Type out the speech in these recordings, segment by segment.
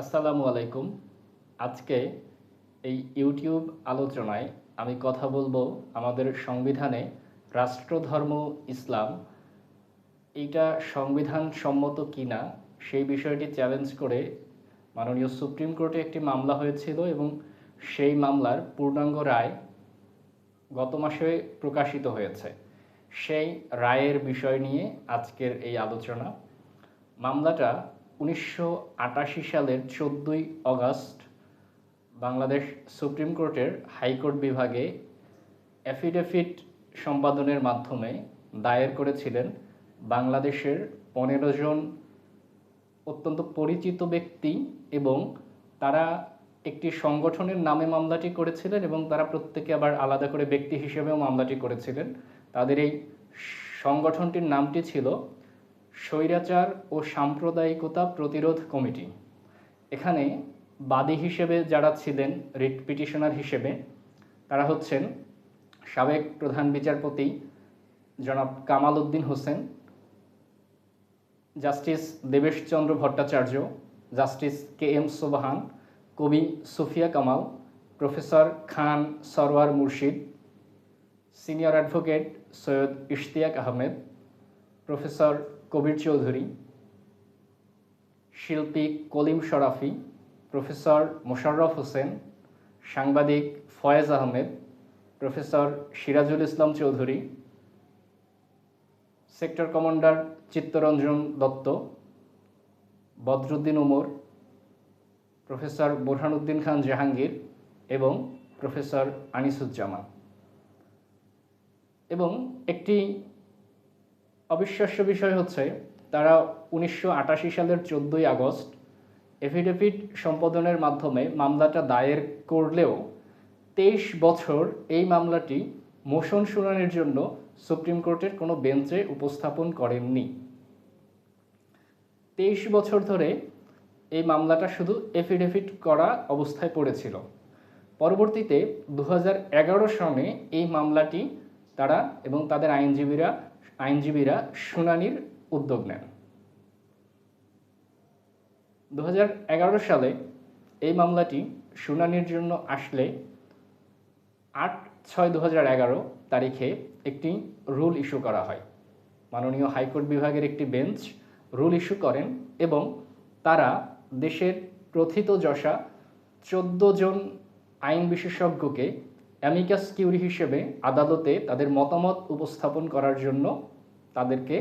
আসসালামু আলাইকুম। আজকে এই ইউটিউব আলোচনায় আমি কথা বলবো আমাদের সংবিধানে রাষ্ট্রধর্ম ইসলাম এইটা সংবিধান সম্মত কিনা সেই বিষয়টি চ্যালেঞ্জ করে মাননীয় সুপ্রিম কোর্টে একটি মামলা হয়েছিল এবং সেই মামলার পূর্ণাঙ্গ রায় গত মাসে প্রকাশিত হয়েছে। সেই রায়ের বিষয় নিয়ে আজকের এই আলোচনা। মামলাটা 1988 সালের 14ই অগাস্ট বাংলাদেশ সুপ্রিম কোর্টের হাইকোর্ট বিভাগে অ্যাফিডেভিট সম্পাদনের মাধ্যমে দায়ের করেছিলেন বাংলাদেশের 15 জন অত্যন্ত পরিচিত ব্যক্তি এবং তারা একটি সংগঠনের নামে মামলাটি করেছিলেন এবং তারা প্রত্যেকে আবার আলাদা করে ব্যক্তি হিসেবেও মামলাটি করেছিলেন। তাদের এই সংগঠনটির নামটি ছিল স্বৈরাচার ও সাম্প্রদায়িকতা প্রতিরোধ কমিটি। এখানে বাদী হিসেবে যারা ছিলেন রিট পিটিশনার হিসেবে তারা হচ্ছেন সাবেক প্রধান বিচারপতি জনাব Kamal Uddin Hossain, justice Debeshchandra Bhattacharya, justice K M Sobhan, কবি Sufia Kamal, professor Khan Sarwar Murshid, senior advocate Syed Ishtiaq Ahmed, professor Kabir Chowdhury, শিল্পী কলিম শরাফি, প্রফেসর মোশাররফ হোসেন, সাংবাদিক Foyez Ahmed, professor Sirajul Islam Chowdhury, sector commander Chittaranjan Dutta, Badruddin Umar, professor Borhanuddin Khan Jahangir এবং প্রফেসর আনিসুজ্জামান। এবং একটি অবিশ্বাস্য বিষয় হচ্ছে তারা 1988 সালের 14ই আগস্ট এফিডেভিট সম্পাদনের মাধ্যমে মামলাটা দায়ের করলেও 23 বছর এই মামলাটি মোশন শুনানির জন্য সুপ্রিম কোর্টের কোনো বেঞ্চে উপস্থাপন করেননি। 23 বছর ধরে এই মামলাটা শুধু এফিডেভিট করা অবস্থায় পড়েছিল। পরবর্তীতে 2011 সনে এই মামলাটি তারা এবং তাদের আইনজীবীরা শুনানির উদ্যোগ নেন। 2011 সালে এই মামলাটি শুনানির জন্য আসলে 8/6/2011 তারিখে একটি রুল ইস্যু করা হয়। মাননীয় হাইকোর্ট বিভাগের একটি বেঞ্চ রুল ইস্যু করেন এবং তারা দেশের প্রথিতযশা 14 জন আইন বিশেষজ্ঞকে অ্যামিকাস কিউরি হিসেবে আদালতে তাদের মতামত উপস্থাপন করার জন্য তাদেরকে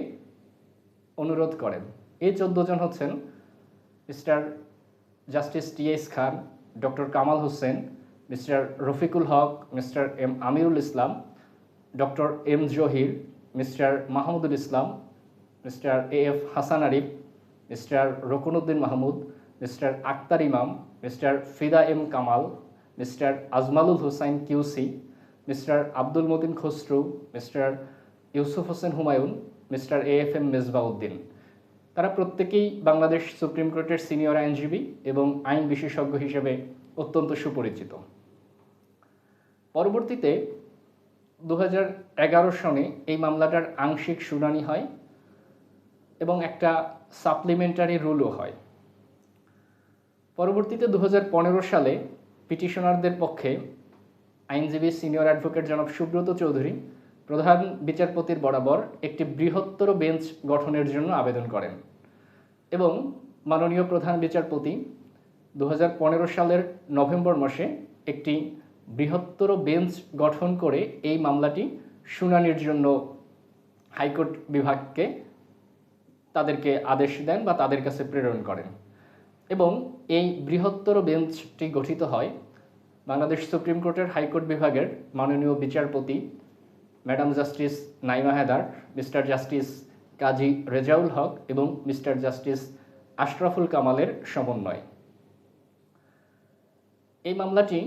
অনুরোধ করেন। এই 14 জন হচ্ছেন mister justice T S. Khan, doctor Kamal Hossain, mister Rafiqul Haque, mister M Amirul Islam, doctor M Zahir, mister Mahmudul Islam, mister A F. Hasan Arif, mister Rokanuddin Mahmud, mister Akhtar Imam, mister Fida M Kamal, mister Ajmalul Hossain QC, mister Abdul Matin Khasru, mister Yusuf Hossain Humayun, mister A F M. Mezbahuddin. তারা প্রত্যেকেই বাংলাদেশ সুপ্রিম কোর্টের সিনিয়র আইনজীবী এবং আইন বিশেষজ্ঞ হিসেবে অত্যন্ত সুপরিচিত। পরবর্তীতে 2011 সনে এই মামলাটার আংশিক শুনানি হয় এবং একটা সাপ্লিমেন্টারি রুলও হয়। পরবর্তীতে 2015 সালে পিটিশনারদের পক্ষে আইনজীবী সিনিয়র অ্যাডভোকেট জনাব সুব্রত চৌধুরী প্রধান বিচারপতির বরাবর একটি বৃহত্তর বেঞ্চ গঠনের জন্য আবেদন করেন এবং মাননীয় প্রধান বিচারপতি 2015 সালের নভেম্বর মাসে একটি বৃহত্তর বেঞ্চ গঠন করে এই মামলাটি শুনানির জন্য হাইকোর্ট বিভাগকে তাদেরকে আদেশ দেন বা তাদের কাছে প্রেরণ করেন এবং এই বৃহত্তর বেঞ্চটি গঠিত হয় বাংলাদেশ সুপ্রিম কোর্টের হাইকোর্ট বিভাগের মাননীয় বিচারপতি madam justice Naima Haider, mister justice Kazi Rezaul Haque এবং মিস্টার জাস্টিস আশরাফুল কামালের সমন্বয়। এই মামলাটি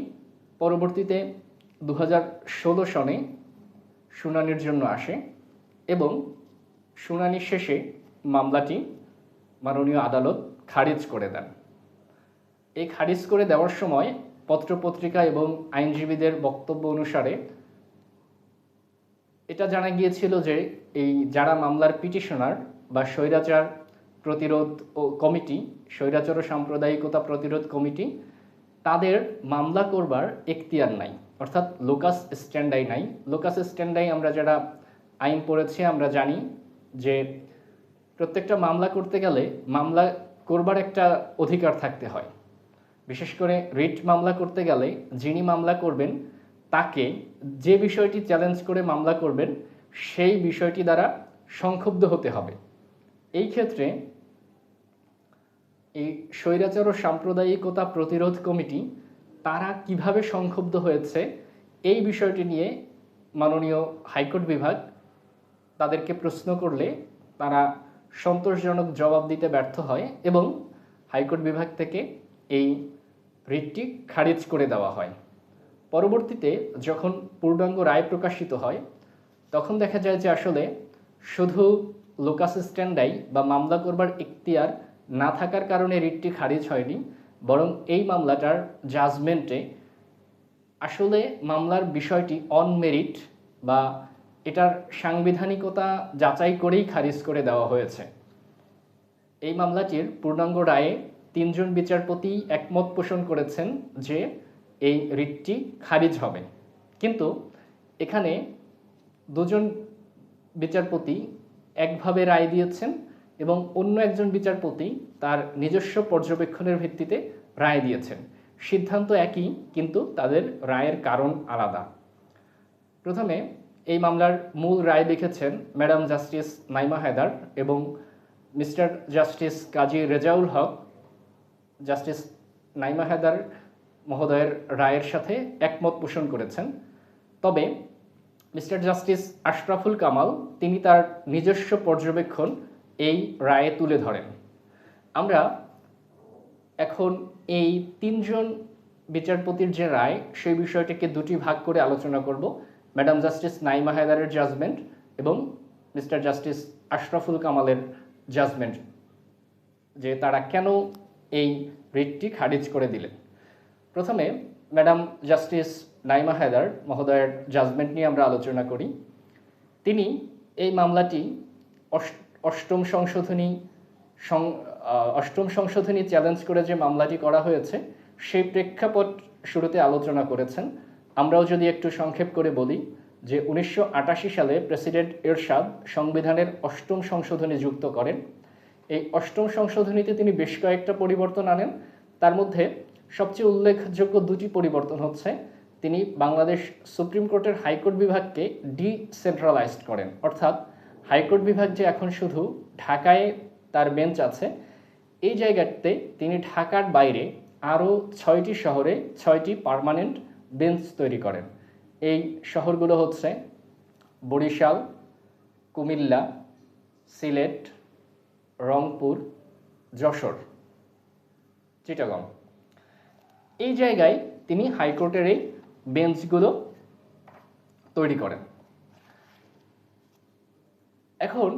পরবর্তীতে 2016 সনে শুনানির জন্য আসে এবং শুনানি শেষে মামলাটি মাননীয় আদালত খারিজ করে দেন। এই খারিজ করে দেওয়ার সময় পত্রপত্রিকা এবং আইনজীবীদের বক্তব্য অনুসারে এটা জানা গিয়েছিল যে এই যারা মামলার পিটিশনার বা স্বৈরাচার প্রতিরোধ ও কমিটি, স্বৈরাচার ও সাম্প্রদায়িকতা প্রতিরোধ কমিটি, তাদের মামলা করবার এখতিয়ার নাই, অর্থাৎ লোকাস স্ট্যান্ডাই নাই। লোকাস স্ট্যান্ডাই আমরা যারা আইন পড়েছি আমরা জানি যে প্রত্যেকটা মামলা করতে গেলে মামলা করবার একটা অধিকার থাকতে হয়। বিশেষ করে রিট মামলা করতে গেলে যিনি মামলা করবেন তাকে যে বিষয়টি চ্যালেঞ্জ করে মামলা করবেন সেই বিষয়টি দ্বারা সংক্ষুব্ধ হতে হবে। এই ক্ষেত্রে এই স্বৈরাচার ও সাম্প্রদায়িকতা প্রতিরোধ কমিটি তারা কিভাবে সংক্ষুব্ধ হয়েছে এই বিষয়টি নিয়ে মাননীয় হাইকোর্ট বিভাগ তাদেরকে প্রশ্ন করলে তারা সন্তোষজনক জবাব দিতে ব্যর্থ হয় এবং হাইকোর্ট বিভাগ থেকে এই রিটটি খারিজ করে দেওয়া হয়। পরবর্তীতে যখন পূর্ণাঙ্গ রায় প্রকাশিত হয় তখন দেখা যায় যে আসলে শুধু লোকাস স্ট্যান্ডাই বা মামলা করবার এখতিয়ার না থাকার কারণে রিটটি খারিজ হয়নি, বরং এই মামলাটার জাজমেন্টে আসলে মামলার বিষয়টি অন মেরিট বা এটার সাংবিধানিকতা যাচাই করেই খারিজ করে দেওয়া হয়েছে। এই মামলাটির পূর্ণাঙ্গ রায়ে 3 জন বিচারপতি একমত পোষণ করেছেন যে এই রিটটি খারিজ হবে, কিন্তু এখানে 2 জন বিচারপতি একভাবে রায় দিয়েছেন এবং অন্য একজন বিচারপতি তার নিজস্ব পর্যবেক্ষণের ভিত্তিতে রায় দিয়েছেন। সিদ্ধান্ত একই, কিন্তু তাদের রায়ের কারণ আলাদা। প্রথমে এই মামলার মূল রায় লিখেছেন ম্যাডাম জাস্টিস নাইমা হায়দার এবং মিস্টার জাস্টিস কাজী রেজাউল হক জাস্টিস নাইমা হায়দার মহোদয়ের রায়ের সাথে একমত পোষণ করেছেন। তবে মিস্টার জাস্টিস আশরাফুল কামাল তিনি তার নিজস্ব পর্যবেক্ষণ এই রায়ে তুলে ধরেন। আমরা এখন এই 3 জন বিচারপতির যে রায় সেই বিষয়টিকে দুটি ভাগ করে আলোচনা করব, ম্যাডাম জাস্টিস নাইমা হায়দারের জাজমেন্ট এবং মিস্টার জাস্টিস আশরাফুল কামালের জাজমেন্ট, যে তারা কেন এই রিটটি খারিজ করে দিলেন। প্রথমে ম্যাডাম জাস্টিস নাইমা হায়দার মহোদয়ের জাজমেন্ট নিয়ে আমরা আলোচনা করি। তিনি এই মামলাটি অষ্টম সংশোধনী চ্যালেঞ্জ করে যে মামলাটি করা হয়েছে সেই প্রেক্ষাপট শুরুতে আলোচনা করেছেন। আমরাও যদি একটু সংক্ষেপ করে বলি যে 1988 সালে প্রেসিডেন্ট এরশাদ সংবিধানের 8ম সংশোধনী যুক্ত করেন। এই 8ম সংশোধনীতে তিনি বেশ কয়েকটা পরিবর্তন আনেন। তার মধ্যে সবচেয়ে উল্লেখযোগ্য 2টি পরিবর্তন হচ্ছে তিনি বাংলাদেশ সুপ্রিম কোর্টের হাইকোর্ট বিভাগকে ডিসেন্ট্রালাইজড করেন, অর্থাৎ হাইকোর্ট বিভাগ যে এখন শুধু ঢাকায় তার বেঞ্চ আছে, এই জায়গাতে তিনি ঢাকার বাইরে আরও 6টি শহরে 6টি পার্মানেন্ট বেঞ্চ তৈরি করেন। এই শহরগুলো হচ্ছে বরিশাল, কুমিল্লা, সিলেট, রংপুর, যশোর, চিটাগং। এই জায়গায় তিনি হাইকোর্টের এই বেঞ্চগুলো তৈরি করেন। এখন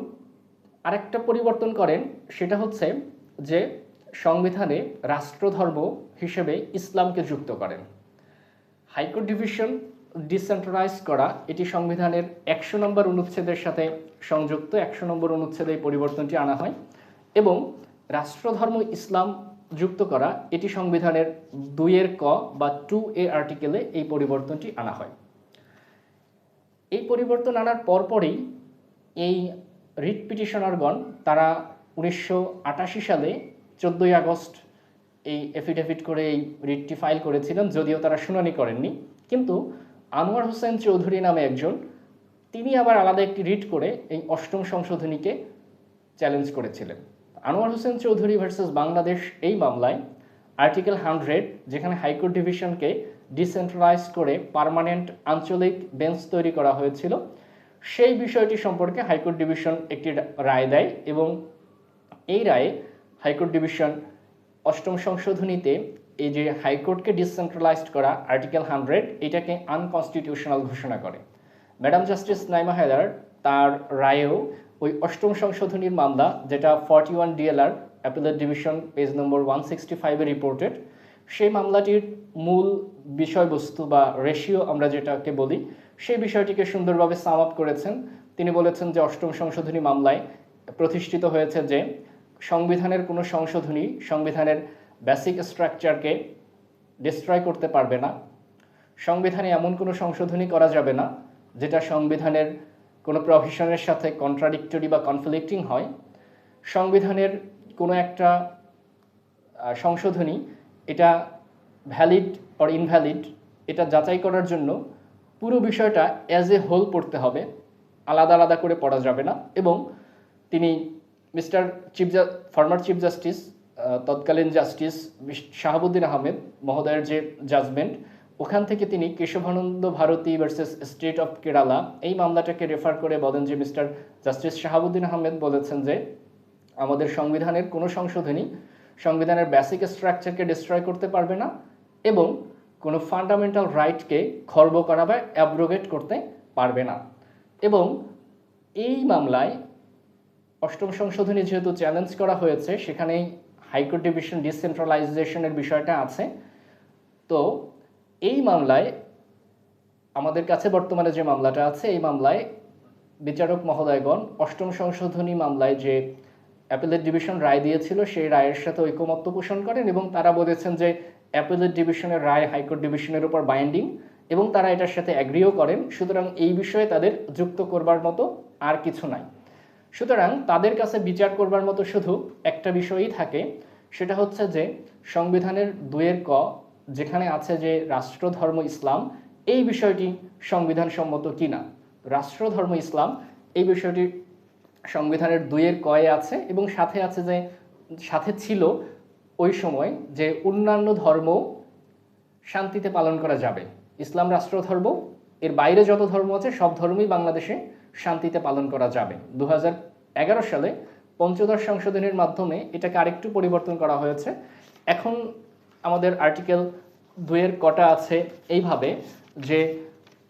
আরেকটা পরিবর্তন করেন, সেটা হচ্ছে যে সংবিধানে রাষ্ট্রধর্ম হিসেবে ইসলামকে যুক্ত করেন। হাইকোর্ট ডিভিশন ডিসেন্ট্রালাইজ করা এটি সংবিধানের 100 নম্বর অনুচ্ছেদের সাথে সংযুক্ত। 100 নম্বর অনুচ্ছেদে এই পরিবর্তনটি আনা হয় এবং রাষ্ট্রধর্ম ইসলাম যুক্ত করা এটি সংবিধানের 2 ক বা 2A আর্টিকেলে এই পরিবর্তনটি আনা হয়। এই পরিবর্তন আনার পরপরই এই রিট পিটিশনারগণ তারা 1988 সালে 14ই আগস্ট এই এফিডেভিট করে এই রিটটি ফাইল করেছিলেন, যদিও তারা শুনানি করেননি। কিন্তু আনোয়ার হোসেন চৌধুরী নামে একজন, তিনি আবার আলাদা একটি রিট করে এই 8ম সংশোধনীকে চ্যালেঞ্জ করেছিলেন। আনোয়ার হোসেন চৌধুরী ভার্সেস বাংলাদেশ এই মামলায় আর্টিকেল 100, যেখানে হাইকোর্ট ডিভিশনকে ডিসেন্ট্রালাইজ করে পার্মানেন্ট আঞ্চলিক বেঞ্চ তৈরি করা হয়েছিল, সেই বিষয়টি সম্পর্কে হাইকোর্ট ডিভিশন একটি রায় দেয় এবং এই রায়ে হাইকোর্ট ডিভিশন 8ম সংশোধনীতে এই যে হাইকোর্টকে ডিসেন্ট্রালাইজড করা আর্টিকেল 100 এটাকে আনকনস্টিটিউশনাল ঘোষণা করে। ম্যাডাম জাস্টিস নাইমা হায়দার তার রায়েও ওই 8ম সংশোধনীর মামলা, যেটা 41 DLR appellate division page number 165-এ রিপোর্টেড, সেই মামলাটির মূল বিষয়বস্তু বা রেশিও আমরা যেটাকে বলি সেই বিষয়টিকে সুন্দরভাবে সাম আপ করেছেন। তিনি বলেছেন যে 8ম সংশোধনী মামলায় প্রতিষ্ঠিত হয়েছে যে সংবিধানের কোনো সংশোধনী সংবিধানের বেসিক স্ট্রাকচারকে ডিস্ট্রয় করতে পারবে না। সংবিধানে এমন কোনো সংশোধনী করা যাবে না যেটা সংবিধানের কোনো প্রভিশনের সাথে কন্ট্রাডিক্টরি বা কনফ্লিক্টিং হয়। সংবিধানের কোনো একটা সংশোধনী এটা ভ্যালিড অর ইনভ্যালিড এটা যাচাই করার জন্য পুরো বিষয়টা অ্যাজ এ হোল পড়তে হবে, আলাদা আলাদা করে পড়া যাবে না। এবং তিনি মিস্টার ফর্মার চিফ জাস্টিস তৎকালীন জাস্টিস শাহাবুদ্দিন আহমেদ মহোদয়ের যে জাজমেন্ট, ওখান থেকে তিনি Kesavananda Bharati versus state of Kerala এই মামলাটাকে রেফার করে বলেন যে মিস্টার জাস্টিস শাহাবুদ্দিন আহমেদ বলেছেন যে আমাদের সংবিধানের কোনো সংশোধনী সংবিধানের বেসিক স্ট্রাকচারকে ডিস্ট্রয় করতে পারবে না এবং কোনো ফান্ডামেন্টাল রাইটকে খর্ব করা বা অ্যাব্রোগেট করতে পারবে না। এবং এই মামলায় অষ্টম সংশোধনী যেহেতু চ্যালেঞ্জ করা হয়েছে, সেখানেই হাইকোর্ট ডিভিশন ডিসেন্ট্রালাইজেশনের বিষয়টা আছে। তো এই মামলায় আমাদের কাছে বর্তমানে যে মামলাটা আছে, এই মামলায় বিচারক মহোদয়গণ অষ্টম সংশোধনী মামলায় যে অ্যাপিলেট ডিভিশন রায় দিয়েছিল সেই রায়ের সাথে ঐকমত্য পোষণ করেন এবং তারা বলেছেন যে অ্যাপিলেট ডিভিশনের রায় হাইকোর্ট ডিভিশনের উপর বাইন্ডিং এবং তারা এটার সাথে অ্যাগ্রিও করেন। সুতরাং এই বিষয়ে তাদের যুক্ত করবার মতো আর কিছু নাই। সুতরাং তাদের কাছে বিচার করবার মতো শুধু একটা বিষয়ই থাকে, সেটা হচ্ছে যে সংবিধানের 2 ক যেখানে আছে যে রাষ্ট্রধর্ম ইসলাম, এই বিষয়টি সংবিধান সম্মত কিনা। রাষ্ট্রধর্ম ইসলাম এই বিষয়টি সংবিধানের 2 কয়ে আছে এবং সাথে আছে যে সাথে ছিল ওই সময় যে অন্যান্য ধর্ম শান্তিতে পালন করা যাবে। ইসলাম রাষ্ট্রধর্ম, এর বাইরে যত ধর্ম আছে সব ধর্মই বাংলাদেশে শান্তিতে পালন করা যাবে। 2011 সালে পঞ্চদশ সংশোধনীর মাধ্যমে এটাকে আরেকটু পরিবর্তন করা হয়েছে। এখন আমাদের আর্টিকেল 2 কটা আছে এইভাবে যে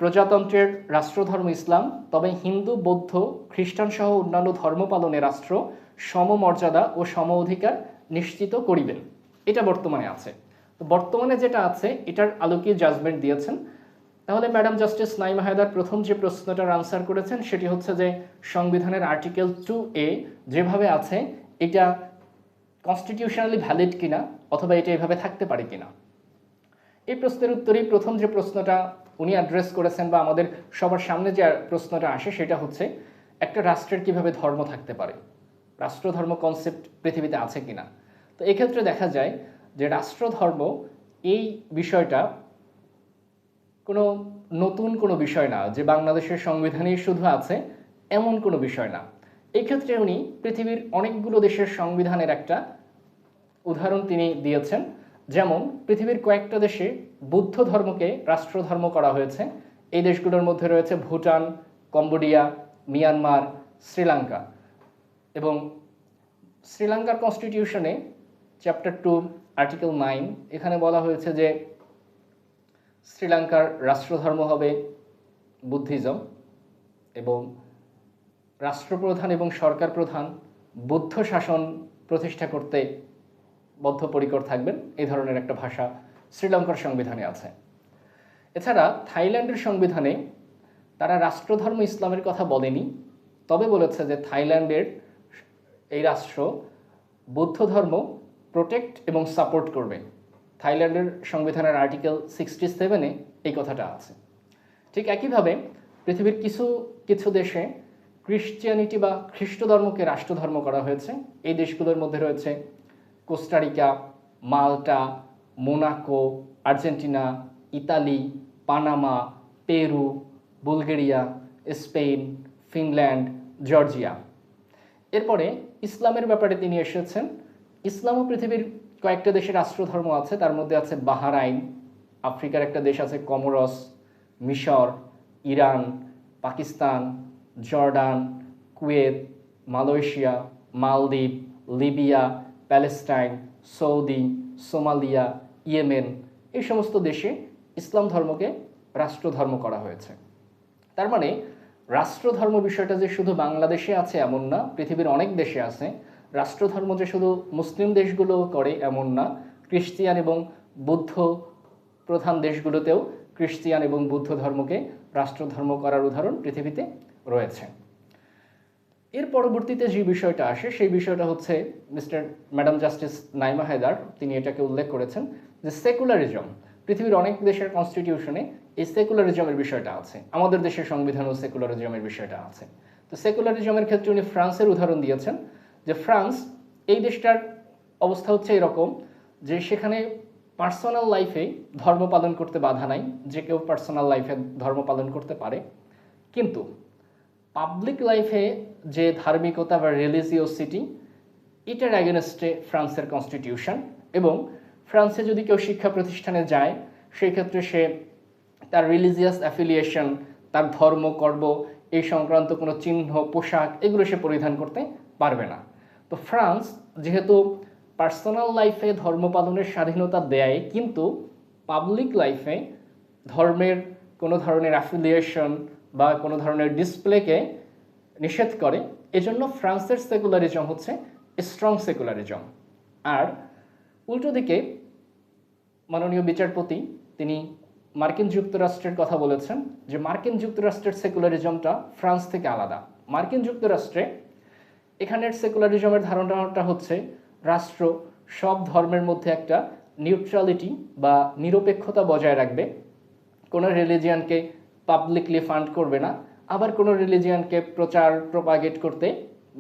প্রজাতন্ত্রের রাষ্ট্রধর্ম ইসলাম, তবে হিন্দু, বৌদ্ধ, খ্রিস্টান সহ অন্যান্য ধর্ম পালনে রাষ্ট্র সমমর্যাদা ও সম অধিকার নিশ্চিত করিবেন। এটা বর্তমানে আছে। তো বর্তমানে যেটা আছে এটার আলোকে জাজমেন্ট দিয়েছেন। তাহলে ম্যাডাম জাস্টিস নাইমা হায়দার প্রথম যে প্রশ্নটার আনসার করেছেন সেটি হচ্ছে যে সংবিধানের আর্টিকেল 2A যেভাবে আছে এটা কনস্টিটিউশনালি ভ্যালিড কিনা অথবা এটা এভাবে থাকতে পারে কিনা। এই প্রশ্নের উত্তরেই প্রথম যে প্রশ্নটা উনি অ্যাড্রেস করেছেন বা আমাদের সবার সামনে যে প্রশ্নটা আসে সেটা হচ্ছে একটা রাষ্ট্রের কিভাবে ধর্ম থাকতে পারে, রাষ্ট্রধর্ম কনসেপ্ট পৃথিবীতে আছে কিনা। তো এক্ষেত্রে দেখা যায় যে রাষ্ট্রধর্ম এই বিষয়টা কোনো নতুন কোনো বিষয় না যে বাংলাদেশের সংবিধানেই শুধু আছে এমন কোনো বিষয় না। এই ক্ষেত্রে উনি পৃথিবীর অনেকগুলো দেশের সংবিধানের একটা উদাহরণ তিনি দিয়েছেন। যেমন পৃথিবীর কয়েকটা দেশে বৌদ্ধ ধর্মকে রাষ্ট্রধর্ম করা হয়েছে। এই দেশগুলোর মধ্যে রয়েছে ভুটান, কম্বোডিয়া, মিয়ানমার, শ্রীলঙ্কা। এবং শ্রীলঙ্কার কনস্টিটিউশনে চ্যাপ্টার 2 আর্টিকেল 9 এখানে বলা হয়েছে যে শ্রীলঙ্কার রাষ্ট্রধর্ম হবে বুদ্ধিজম এবং রাষ্ট্রপ্রধান এবং সরকার প্রধান বৌদ্ধ শাসন প্রতিষ্ঠা করতে বদ্ধপরিকর থাকবেন, এই ধরনের একটা ভাষা শ্রীলঙ্কার সংবিধানে আছে। এছাড়া থাইল্যান্ডের সংবিধানে তারা রাষ্ট্রধর্ম ইসলামের কথা বলেনি, তবে বলেছে যে থাইল্যান্ডের এই রাষ্ট্র বৌদ্ধ ধর্ম প্রোটেক্ট এবং সাপোর্ট করবে। থাইল্যান্ডের সংবিধানের আর্টিকেল 67-এ এই কথাটা আছে। ঠিক একইভাবে পৃথিবীর কিছু কিছু দেশে ক্রিশ্চিয়ানিটি বা খ্রিস্ট ধর্মকে রাষ্ট্রধর্ম করা হয়েছে। এই দেশগুলোর মধ্যে রয়েছে Costa Rica, Malta, Monaco, Argentina, Italy, Panama, Peru, Bulgaria, Spain, Finland, Georgia. এরপরে ইসলামের ব্যাপারে তিনি এসেছেন। ইসলামও পৃথিবীর কয়েকটা দেশের রাষ্ট্রধর্ম আছে, তার মধ্যে আছে বাহরাইন, আফ্রিকার একটা দেশ আছে কমোরস, মিশর, Iran, Pakistan, Jordan, Kuwait, Malaysia, মালদ্বীপ, Libya, Palestine, Saudi, Somalia, Yemen. এই সমস্ত দেশে ইসলাম ধর্মকে রাষ্ট্রধর্ম করা হয়েছে। তার মানে রাষ্ট্রধর্ম বিষয়টা যে শুধু বাংলাদেশে আছে এমন না, পৃথিবীর অনেক দেশে আছে। রাষ্ট্রধর্ম যে শুধু মুসলিম দেশগুলো করে এমন না, খ্রিস্টিয়ান এবং বৌদ্ধ প্রধান দেশগুলোতেও খ্রিস্টিয়ান এবং বৌদ্ধ ধর্মকে রাষ্ট্রধর্ম করার উদাহরণ পৃথিবীতে রয়েছে। এর পরবর্তীতে যে বিষয়টা আসে সেই বিষয়টা হচ্ছে ম্যাডাম জাস্টিস নাইমা হায়দার তিনি এটাকে উল্লেখ করেছেন যে সেকুলারিজম, পৃথিবীর অনেক দেশের কনস্টিটিউশনে এই সেকুলারিজমের বিষয়টা আছে, আমাদের দেশের সংবিধানেও সেকুলারিজমের বিষয়টা আছে। তো সেকুলারিজমের ক্ষেত্রে উনি ফ্রান্সের উদাহরণ দিয়েছেন যে ফ্রান্স এই দেশটার অবস্থা হচ্ছে এরকম যে সেখানে পার্সোনাল লাইফে ধর্ম পালন করতে বাধা নাই, যে কেউ পার্সোনাল লাইফে ধর্ম পালন করতে পারে, কিন্তু পাবলিক লাইফে যে ধার্মিকতা বা রিলিজিওসিটি এটার অ্যাগেনস্টে ফ্রান্সের কনস্টিটিউশন। এবং ফ্রান্সে যদি কেউ শিক্ষা প্রতিষ্ঠানে যায় সেই ক্ষেত্রে সে তার রিলিজিয়াস অ্যাফিলিয়েশন, তার ধর্ম কর্ম এই সংক্রান্ত কোনো চিহ্ন পোশাক এগুলো সে পরিধান করতে পারবে না। তো ফ্রান্স যেহেতু পার্সোনাল লাইফে ধর্ম পালনের স্বাধীনতা দেয় কিন্তু পাবলিক লাইফে ধর্মের কোনো ধরনের অ্যাফিলিয়েশন বা কোনো ধরনের ডিসপ্লেকে নিষেধ করে, এজন্য ফ্রান্সের সেকুলারিজম হচ্ছে স্ট্রং সেকুলারিজম। আর উল্টো দিকে মাননীয় বিচারপতি তিনি মার্কিন যুক্তরাষ্ট্রের কথা বলেছেন যে মার্কিন যুক্তরাষ্ট্রের সেকুলারিজমটা ফ্রান্স থেকে আলাদা। মার্কিন যুক্তরাষ্ট্রে এখানের সেকুলারিজমের ধারণাটা হচ্ছে রাষ্ট্র সব ধর্মের মধ্যে একটা নিউট্রালিটি বা নিরপেক্ষতা বজায় রাখবে, কোনো রিলিজিয়ানকে পাবলিকলি ফান্ড করবে না, আবার কোনো রিলিজিয়ানকে প্রচার প্রপাগেট করতে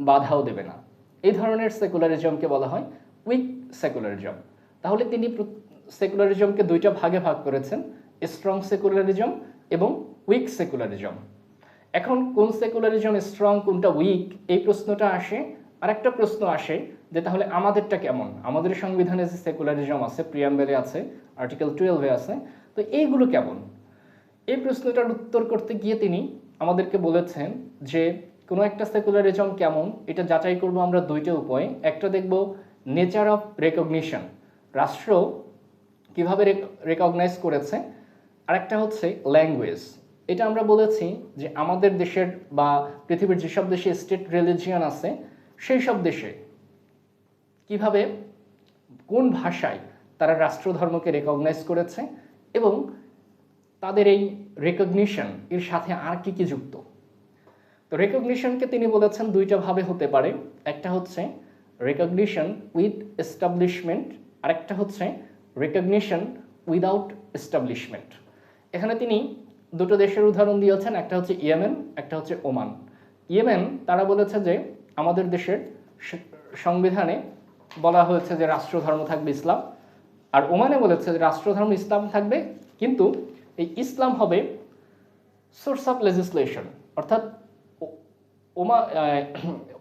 বাধাও দেবে না। এই ধরনের সেকুলারিজমকে বলা হয় উইক সেকুলারিজম। তাহলে তিনি সেকুলারিজমকে দুইটা ভাগে ভাগ করেছেন, স্ট্রং সেকুলারিজম এবং উইক সেকুলারিজম। এখন কোন সেকুলারিজম স্ট্রং কোনটা উইক এই প্রশ্নটা আসে। আরেকটা প্রশ্ন আসে যে তাহলে আমাদেরটা কেমন, আমাদের সংবিধানে যে সেকুলারিজম আছে, প্রিয়াম্বেলে আছে, আর্টিকেল 12-এ আছে, তো এইগুলো কেমন? এই প্রশ্নটার উত্তর করতে গিয়ে তিনি আমাদেরকে বলেছেন যে কোনো একটা সেকুলারিজম কেমন এটা যাচাই করব আমরা দুইটা উপায়ে। একটা দেখব নেচার অফ রেকগনিশন, রাষ্ট্র কিভাবে রেকগনাইজ করেছে, আরেকটা হচ্ছে ল্যাঙ্গুয়েজ। এটা আমরা বলেছি যে আমাদের দেশের বা পৃথিবীর যেসব দেশে স্টেট রিলিজিয়ান আছে সেই সব দেশে কিভাবে কোন ভাষায় তারা রাষ্ট্রধর্মকে রেকগনাইজ করেছে এবং তাদের এই রেকগনিশন এর সাথে আর কি কি যুক্ত। তো রেকগনিশনকে তিনি বলেছেন দুইটা ভাবে হতে পারে, একটা হচ্ছে রেকগনিশন উইথ এস্টাবলিশমেন্ট, আরেকটা হচ্ছে রেকগনিশন উইদাউট এস্টাবলিশমেন্ট। এখানে তিনি দুটো দেশের উদাহরণ দিয়েছেন, একটা হচ্ছে ইয়েমেন, একটা হচ্ছে ওমান। ইয়েমেন তারা বলেছে যে আমাদের দেশের সংবিধানে বলা হয়েছে যে রাষ্ট্রধর্ম থাকবে ইসলাম, আর ওমানে বলেছে যে রাষ্ট্রধর্ম ইসলাম থাকবে কিন্তু এই ইসলাম হবে সোর্স অফ লেজিসলেশন, অর্থাৎ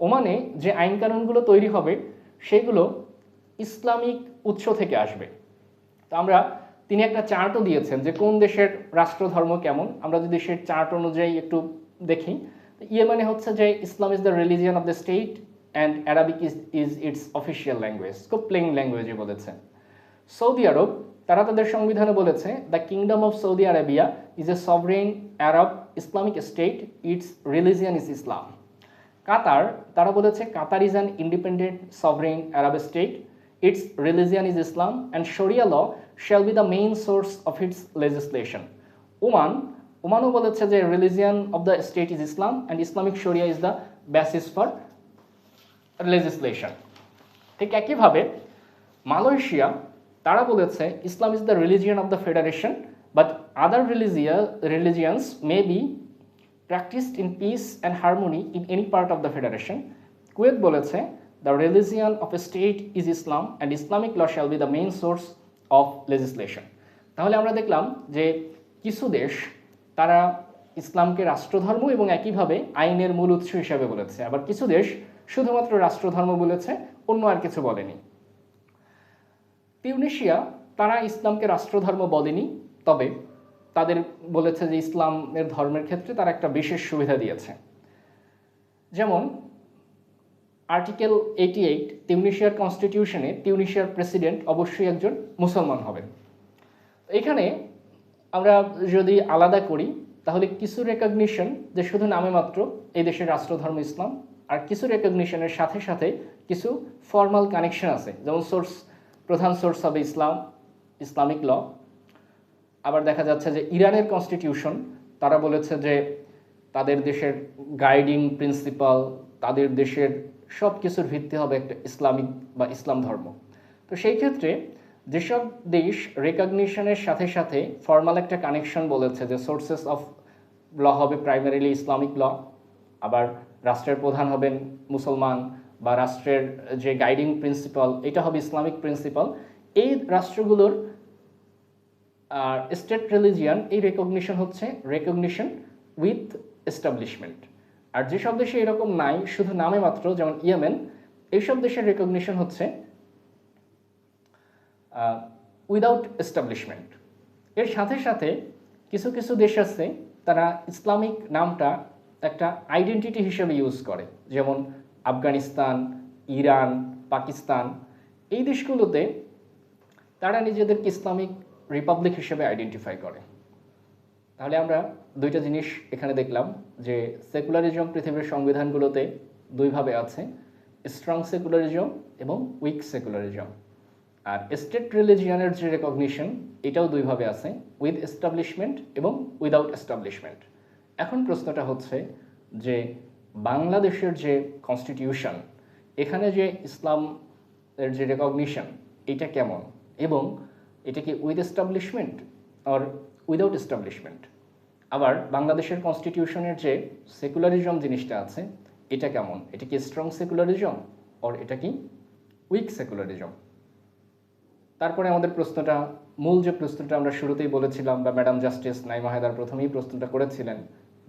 ওমানে যে আইন কানুনগুলো তৈরি হবে সেগুলো ইসলামিক উৎস থেকে আসবে। তো তিনি একটা চার্টও দিয়েছেন যে কোন দেশের রাষ্ট্রধর্ম কেমন। আমরা যদি সেই চার্ট অনুযায়ী একটু দেখি, ইয়েমেনে হচ্ছে যে Islam is the religion of the state and Arabic is its official language, খুব প্লেন ল্যাঙ্গুয়েজে বলেছেন। সৌদি আরব তারা তাদের সংবিধানে বলেছে the kingdom of Saudi Arabia is a sovereign Arab Islamic state, its religion is Islam. Qatar তারা বলেছে Qatar is an independent sovereign Arab state, its religion is Islam and sharia law shall be the main source of its legislation. ওমানও বলেছে যে religion of the state is Islam and Islamic sharia is the basis for legislation. ঠিক একইভাবে Malaysia তারা বলেছে Islam is the religion of the federation but other religions may be practised in peace and harmony in any part of the federation. Kuwait বলেছে the religion of a state is Islam and Islamic law shall be the main source of legislation. তাহলে আমরা দেখলাম যে কিছু দেশ তারা ইসলামকে রাষ্ট্রধর্ম এবং একইভাবে আইনের মূল উৎস হিসাবে বলেছে, আবার কিছু দেশ শুধুমাত্র রাষ্ট্রধর্ম বলেছে, অন্য আর কিছু বলেনি। তিউনিসিয়া তারা ইসলামকে রাষ্ট্রধর্ম বলেনি, তবে তাদের বলেছে যে ইসলামের ধর্মের ক্ষেত্রে তারা একটা বিশেষ সুবিধা দিয়েছে। যেমন আর্টিকেল 88 তিউনিসিয়ার কনস্টিটিউশনে তিউনিসিয়ার প্রেসিডেন্ট অবশ্যই একজন মুসলমান হবেন। এখানে আমরা যদি আলাদা করি তাহলে কিছু রেকগনিশন যে শুধু নামে মাত্র এই দেশের রাষ্ট্রধর্ম ইসলাম, আর কিছু রেকগনিশনের সাথে সাথে কিছু ফর্মাল কানেকশন আছে, যেমন প্রধান সোর্স হবে ইসলামিক ল। আবার দেখা যাচ্ছে যে ইরানের কনস্টিটিউশন তারা বলেছে যে তাদের দেশের গাইডিং প্রিন্সিপাল তাদের দেশের সব কিছুর ভিত্তি হবে একটা ইসলামিক বা ইসলাম ধর্ম। তো সেই ক্ষেত্রে যেসব দেশ রেকগনিশনের সাথে সাথে ফর্মাল একটা কানেকশন বলেছে যে সোর্সেস অফ ল হবে প্রাইমারিলি ইসলামিক ল, আবার রাষ্ট্রের প্রধান হবেন মুসলমান, বা রাষ্ট্রের যে গাইডিং প্রিন্সিপাল এটা হবে ইসলামিক প্রিন্সিপাল, এই রাষ্ট্রগুলোর স্টেট রিলিজিয়ান এই রেকগনিশন হচ্ছে রেকগনিশন উইথ এস্টাবলিশমেন্ট। আর যেসব দেশে এরকম নাই, শুধু নামে মাত্র, যেমন ইয়েমেন, এইসব দেশের রেকগনিশন হচ্ছে উইদাউট এস্টাবলিশমেন্ট। এর সাথে সাথে কিছু কিছু দেশ আছে তারা ইসলামিক নামটা একটা আইডেন্টিটি হিসেবে ইউজ করে, যেমন আফগানিস্তান, ইরান, পাকিস্তান। এই দেশগুলোতে তারা নিজেদেরকে ইসলামিক রিপাবলিক হিসেবে আইডেন্টিফাই করে। তাহলে আমরা দুইটা জিনিস এখানে দেখলাম যে সেকুলারিজম পৃথিবীর সংবিধানগুলোতে দুইভাবে আছে, স্ট্রং সেকুলারিজম এবং উইক সেকুলারিজম। আর স্টেট রিলিজিয়ানের যে রেকগনিশন এটাও দুইভাবে আছে, উইথ এস্টাবলিশমেন্ট এবং উইদাউট এস্টাবলিশমেন্ট। এখন প্রশ্নটা হচ্ছে যে বাংলাদেশের যে কনস্টিটিউশন, এখানে যে ইসলামের যে রেকগনিশন এটা কেমন, এবং এটা কি উইথ এস্টাবলিশমেন্ট আর উইদাউট এস্টাবলিশমেন্ট? আবার বাংলাদেশের কনস্টিটিউশনের যে সেকুলারিজম জিনিসটা আছে এটা কেমন, এটা কি স্ট্রং সেকুলারিজম আর এটা কি উইক সেকুলারিজম? তারপরে আমাদের প্রশ্নটা, মূল যে প্রশ্নটা আমরা শুরুতেই বলেছিলাম, বা ম্যাডাম জাস্টিস নাইমা হায়দার প্রথমেই প্রশ্নটা করেছিলেন,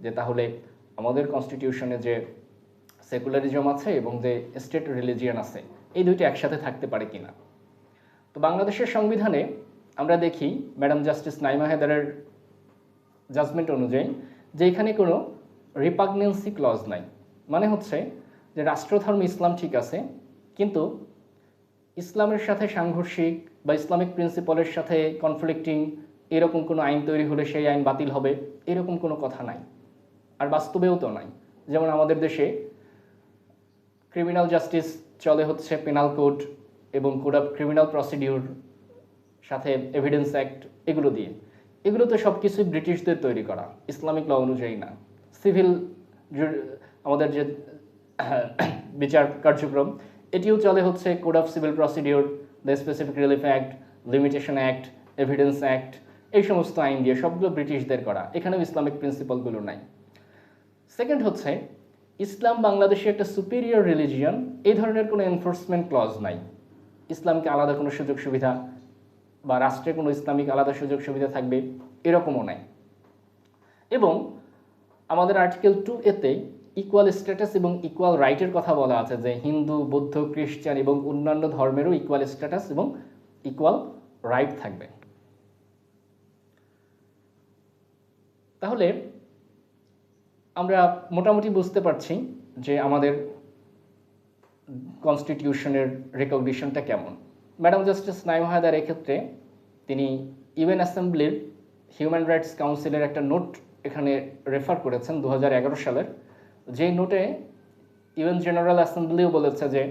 যে তাহলে আমাদের কনস্টিটিউশনে যে সেকুলারিজম আছে এবং যে স্টেট রিলিজিয়ান আছে এই দুইটা একসাথে থাকতে পারে কিনা। তো বাংলাদেশের সংবিধানে আমরা দেখি ম্যাডাম জাস্টিস নাইমা হায়দারের জাজমেন্ট অনুযায়ী যে এখানে কোনো রিপাগনেন্সি ক্লজ নাই। মানে হচ্ছে যে রাষ্ট্রধর্ম ইসলাম ঠিক আছে, কিন্তু ইসলামের সাথে সাংঘর্ষিক বা ইসলামিক প্রিন্সিপালের সাথে কনফ্লিক্টিং এরকম কোনো আইন তৈরি হলে সেই আইন বাতিল হবে, এরকম কোনো কথা নাই, আর বাস্তবেও তো নাই। যেমন আমাদের দেশে ক্রিমিনাল জাস্টিস চলে হচ্ছে পেনাল কোড এবং কোড অফ ক্রিমিনাল প্রসিডিউর, সাথে এভিডেন্স অ্যাক্ট, এগুলো দিয়ে। এগুলো তো সব কিছুই ব্রিটিশদের তৈরি করা, ইসলামিক ল অনুযায়ী না। সিভিল আমাদের যে বিচার কার্যক্রম এটিও চলে হচ্ছে code of civil procedure, the specific relief act, limitation act, evidence act, এই সমস্ত আইন দিয়ে, সবগুলো ব্রিটিশদের করা। এখানেও ইসলামিক প্রিন্সিপালগুলো নাই। সেকেন্ড হচ্ছে ইসলাম বাংলাদেশে একটা সুপিরিয়র রিলিজিয়ন, এই ধরনের কোনো এনফোর্সমেন্ট ক্লজ নাই। ইসলামকে আলাদা কোনো সুযোগ সুবিধা বা রাষ্ট্রে কোনো ইসলামিক আলাদা সুযোগ সুবিধা থাকবে এরকমও নাই। এবং আমাদের আর্টিকেল 2A-তে ইকুয়াল স্ট্যাটাস এবং ইকুয়াল রাইটের কথা বলা আছে, যে হিন্দু, বৌদ্ধ, খ্রিস্টান এবং অন্যান্য ধর্মেরও ইকুয়াল স্ট্যাটাস এবং ইকুয়াল রাইট থাকবে। তাহলে আমরা মোটামুটি বুঝতে পারছি যে আমাদের কনস্টিটিউশনের রেকগনিশনটা কেমন। ম্যাডাম জাস্টিস নাইমা হায়দার এক্ষেত্রে তিনি ইউএন অ্যাসেম্বলির হিউম্যান রাইটস কাউন্সিলের একটা নোট এখানে রেফার করেছেন 2011 সালের, যে নোটে ইউএন জেনারেল অ্যাসেম্বলিও বলেছে যে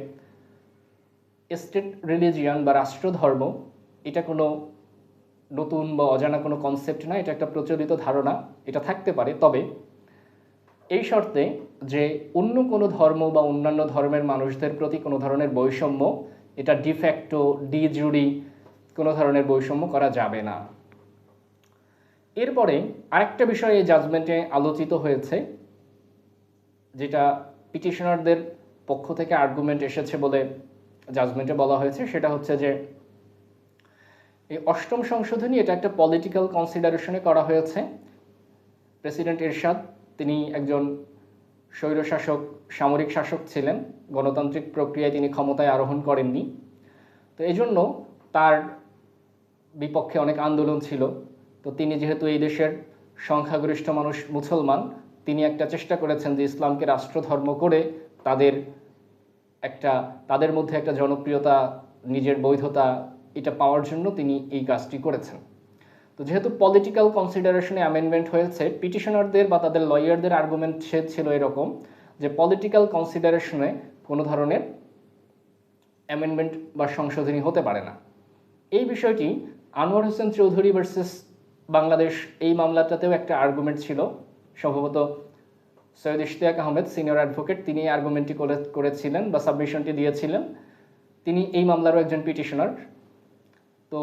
স্টেট রিলিজিয়ান বা রাষ্ট্রধর্ম এটা কোনো নতুন বা অজানা কোনো কনসেপ্ট না, এটা একটা প্রচলিত ধারণা, এটা থাকতে পারে, তবে এই শর্তে যে অন্য কোনো ধর্ম বা অন্যান্য ধর্মের মানুষদের প্রতি কোনো ধরনের বৈষম্য, এটা ডিফ্যাক্টো ডি জুরি কোনো ধরনের বৈষম্য করা যাবে না। এরপরে আরেকটা বিষয় এই জাজমেন্টে আলোচিত হয়েছে, যেটা পিটিশনারদের পক্ষ থেকে আর্গুমেন্ট এসেছে বলে জাজমেন্টে বলা হয়েছে, সেটা হচ্ছে যে এই 8ম সংশোধনী এটা একটা পলিটিক্যাল কনসিডারেশনে করা হয়েছে। প্রেসিডেন্ট এরশাদ তিনি একজন স্বৈরশাসক, সামরিক শাসক ছিলেন, গণতান্ত্রিক প্রক্রিয়ায় তিনি ক্ষমতায় আরোহণ করেননি। তো এই জন্য তার বিপক্ষে অনেক আন্দোলন ছিল। তো তিনি যেহেতু এই দেশের সংখ্যাগরিষ্ঠ মানুষ মুসলমান, তিনি একটা চেষ্টা করেছেন যে ইসলামকে রাষ্ট্রধর্ম করে তাদের মধ্যে একটা জনপ্রিয়তা, নিজের বৈধতা এটা পাওয়ার জন্য তিনি এই কাজটি করেছেন। তো যেহেতু পলিটিক্যাল কনসিডারেশনে অ্যামেন্ডমেন্ট হয়েছে, পিটিশনারদের বা তাদের লয়ারদের আর্গুমেন্ট ছিল এরকম যে পলিটিক্যাল কনসিডারেশনে কোনো ধরনের অ্যামেন্ডমেন্ট বা সংশোধনী হতে পারে না। এই বিষয়টি আনোয়ার হোসেন চৌধুরী ভার্সেস বাংলাদেশ এই মামলাটাতেও একটা আর্গুমেন্ট ছিল, সম্ভবত সৈয়দ ইশতিয়াক আহমেদ সিনিয়র অ্যাডভোকেট, তিনি এই আর্গুমেন্টটি করেছিলেন বা সাবমিশনটি দিয়েছিলেন। তিনি এই মামলারও একজন পিটিশনার। তো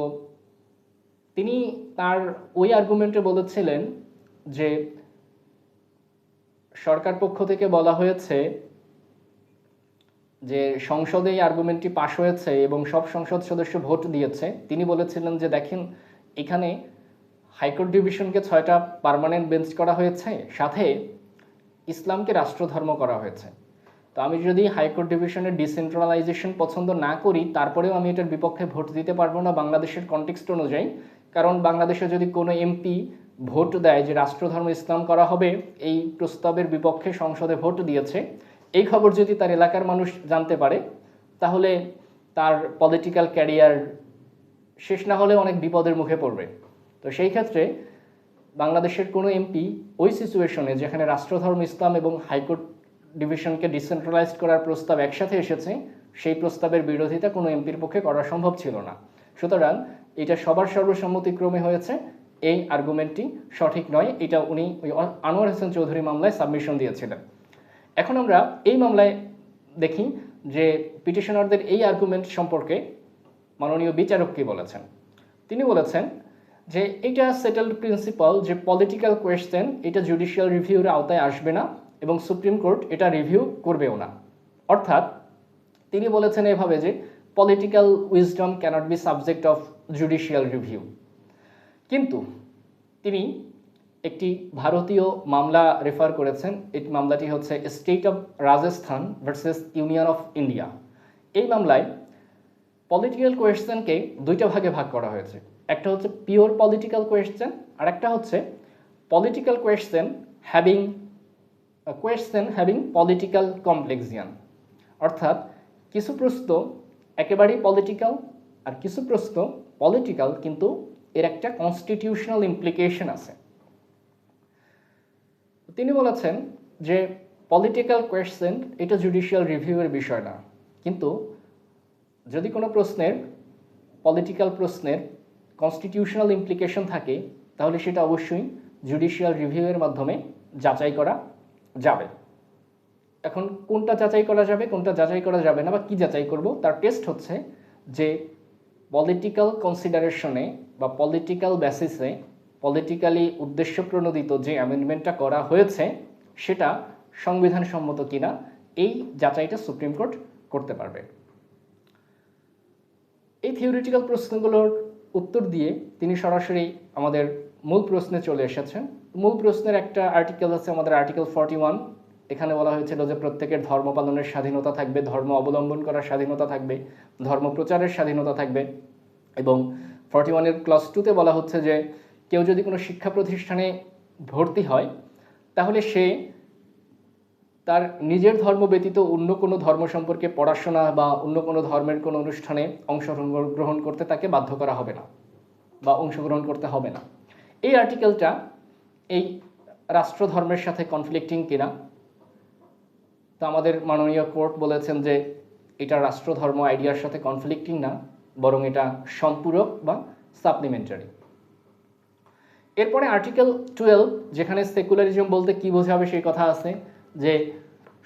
তিনি তার ওই আর্গুমেন্টে বলেছিলেন যে সরকার পক্ষ থেকে বলা হয়েছে যে সংসদে এই আর্গুমেন্টটি পাশ হয়েছে এবং সব সংসদ সদস্য ভোট দিয়েছে। তিনি বলেছিলেন যে দেখেন, এখানে হাইকোর্ট ডিভিশনকে 6টা পার্মানেন্ট বেঞ্চ করা হয়েছে, সাথে ইসলামকে রাষ্ট্রধর্ম করা হয়েছে। তো আমি যদি হাইকোর্ট ডিভিশনের ডিসেন্ট্রালাইজেশন পছন্দ না করি, তারপরেও আমি এটার বিপক্ষে ভোট দিতে পারবো না বাংলাদেশের কনটেক্সট অনুযায়ী। কারণ বাংলাদেশে যদি কোনো এমপি ভোট দেয় যে রাষ্ট্রধর্ম ইসলাম করা হবে, এই প্রস্তাবের বিপক্ষে সংসদে ভোট দিয়েছে, এই খবর যদি তার এলাকার মানুষ জানতে পারে, তাহলে তার পলিটিক্যাল ক্যারিয়ার শেষ না হলে অনেক বিপদের মুখে পড়বে। তো সেই ক্ষেত্রে বাংলাদেশের কোনো এমপি ওই সিচুয়েশনে যেখানে রাষ্ট্রধর্ম ইসলাম এবং হাইকোর্ট ডিভিশনকে ডিসেন্ট্রালাইজড করার প্রস্তাব একসাথে এসেছে, সেই প্রস্তাবের বিরোধিতা কোনো এমপির পক্ষে করা সম্ভব ছিল না। সুতরাং এটা সবার সর্বসম্মতিক্রমে হয়েছে, এই আর্গুমেন্টটি সঠিক নয়। এটা উনি ওই আনোয়ার হোসেন চৌধুরী মামলায় সাবমিশন দিয়েছিলেন। এখন আমরা এই মামলায় দেখি যে পিটিশনারদের এই আর্গুমেন্ট সম্পর্কে মাননীয় বিচারক কি বলেছেন। তিনি বলেছেন যে এটা সেটেলড প্রিন্সিপাল যে পলিটিক্যাল কোয়েশ্চেন এটা জুডিশিয়াল রিভিউর আওতায় আসবে না এবং সুপ্রিম কোর্ট এটা রিভিউ করবেও না। অর্থাৎ তিনি বলেছেন এভাবে যে political wisdom cannot be subject of judicial review. কিন্তু তিনি একটি ভারতীয় মামলা রেফার করেছেন। এই মামলাটি হচ্ছে state of Rajasthan versus union of India. এই মামলায় পলিটিক্যাল কোয়েশ্চেনকে দুইটা ভাগে ভাগ করা হয়েছে। একটা হচ্ছে পিওর পলিটিক্যাল কোয়েশ্চেন, আর একটা হচ্ছে পলিটিক্যাল কোয়েশ্চেন হ্যাভিং পলিটিক্যাল কমপ্লেক্সিয়ান। অর্থাৎ কিছু প্রশ্ন একেবারেই পলিটিক্যাল আর কিছু প্রশ্ন পলিটিক্যাল কিন্তু এর একটা কনস্টিটিউশনাল ইমপ্লিকেশন আছে। তিনি বলেছেন যে পলিটিক্যাল কোয়েশ্চেন এটা জুডিশিয়াল রিভিউয়ের বিষয় না, কিন্তু যদি কোনো পলিটিক্যাল প্রশ্নের কনস্টিটিউশনাল ইমপ্লিকেশন থাকে, তাহলে সেটা অবশ্যই জুডিশিয়াল রিভিউয়ের মাধ্যমে যাচাই করা যাবে। এখন কোনটা যাচাই করা যাবে, কোনটা যাচাই করা যাবে না, বা কি যাচাই করব, তার টেস্ট হচ্ছে যে পলিটিক্যাল কনসিডারেশনে বা পলিটিক্যাল বেসিসে পলিটিক্যালি উদ্দেশ্যপ্রণোদিত যে অ্যামেন্ডমেন্টটা করা হয়েছে সেটা সংবিধান সম্মত কিনা, এই যাচাইটা সুপ্রিম কোর্ট করতে পারবে। এই থিওরিটিক্যাল প্রশ্নগুলোর উত্তর দিয়ে তিনি সরাসরি আমাদের মূল প্রশ্নে চলে এসেছেন। মূল প্রশ্নের একটা আর্টিকেল আছে আমাদের আর্টিকেল 41। এখানে বলা হয়েছিল যে প্রত্যেকের ধর্ম পালনের স্বাধীনতা থাকবে, ধর্ম অবলম্বন করার স্বাধীনতা থাকবে, ধর্ম প্রচারের স্বাধীনতা থাকবে। এবং 41-এর ক্লজ 2-তে বলা হচ্ছে যে কেউ যদি কোনো শিক্ষা প্রতিষ্ঠানে ভর্তি হয়, তাহলে সে তার নিজের ধর্ম ব্যতীত অন্য কোনো ধর্ম সম্পর্কে পড়াশোনা বা অন্য কোনো ধর্মের কোনো অনুষ্ঠানে অংশগ্রহণ করতে তাকে বাধ্য করা হবে না বা অংশগ্রহণ করতে হবে না। এই আর্টিকেলটা এই রাষ্ট্রধর্মের সাথে কনফ্লিক্টিং কিনা, তো আমাদের মাননীয় কোর্ট বলেছেন যে এটা রাষ্ট্রধর্ম আইডিয়ার সাথে কনফ্লিক্টিং না, বরং এটা সম্পূরক বা সাপ্লিমেন্টারি। এরপরে আর্টিকেল 12, যেখানে সেকুলারিজম বলতে কি বোঝাবে সেই কথা আছে, যে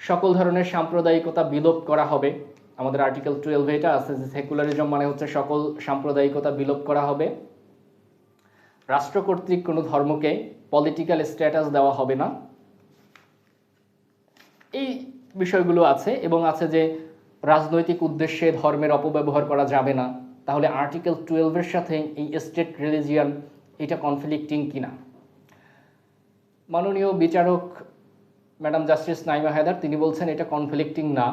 সকল ধরনের সাম্প্রদায়িকতা বিলোপ করা হবে। আমাদের আর্টিকেল 12 এটা আছে যে সেকুলারিজম মানে হচ্ছে সকল সাম্প্রদায়িকতা বিলোপ করা হবে, রাষ্ট্র কর্তৃক কোনো ধর্মকে পলিটিক্যাল স্ট্যাটাস দেওয়া হবে না, এই বিষয়গুলো আছে। এবং আছে যে রাজনৈতিক উদ্দেশ্যে ধর্মের অপব্যবহার করা যাবে না। তাহলে আর্টিকেল 12-এর সাথে এই স্টেট রিলিজিয়ান এটা কনফ্লিক্টিং কিনা। মাননীয় বিচারক ম্যাডাম জাস্টিস নাইমা হায়দার তিনি বলছেন এটা কনফ্লিক্টিং না।